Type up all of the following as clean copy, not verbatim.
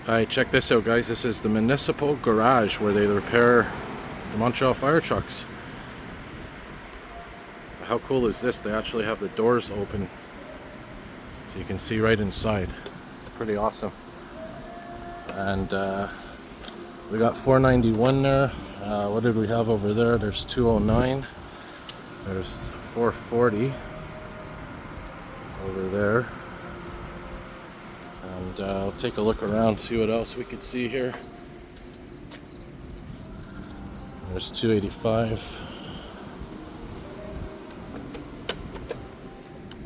Alright, check this out, guys. This is the municipal garage where they repair the Montreal fire trucks. How cool is this? They actually have the doors open so you can see right inside. Pretty awesome. And we got 491 there. What did we have over there? There's 209. There's 440 over there. And I'll take a look around, see what else we could see here. There's 285.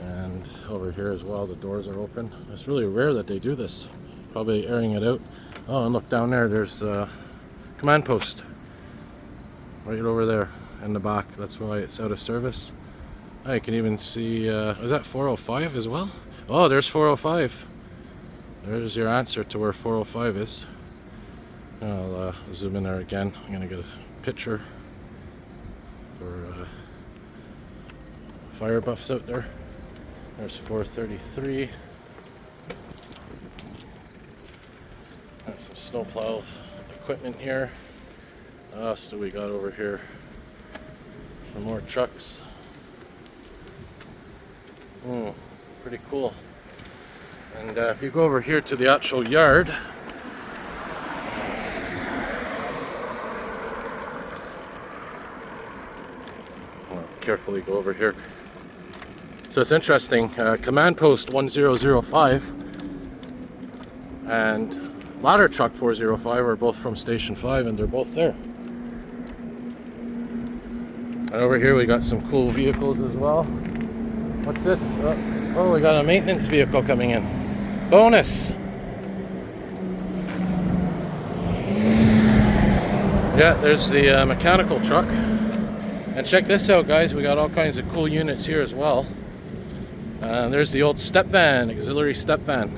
And over here as well, the doors are open. It's really rare that they do this. Probably airing it out. Oh, and look down there, there's a command post. Right over there in the back. That's why it's out of service. I can even see, is that 405 as well? Oh, there's 405. There's your answer to where 405 is. I'll zoom in there again. I'm going to get a picture for fire buffs out there. There's 433. There's some snowplow equipment here. What else do we got over here? Some more trucks. Pretty cool. And if you go over here to the actual yard, I'll carefully go over here. So it's interesting, command post 1005 and ladder truck 405 are both from station 5 and they're both there. And over here we got some cool vehicles as well. What's this? Oh, we got a maintenance vehicle coming in. Bonus! Yeah, there's the mechanical truck. And check this out, guys. We got all kinds of cool units here as well. There's the old Stepvan, Auxillary Stepvan.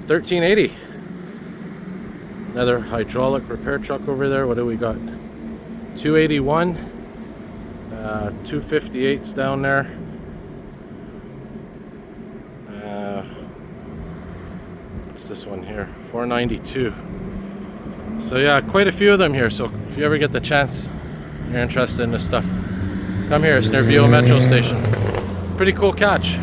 1380. Another hydraulic repair truck over there. What do we got? 281. 258's down there. What's this one here? 492. So yeah, quite a few of them here. So if you ever get the chance, you're interested in this stuff, come here. It's near Viau metro station. Pretty cool catch.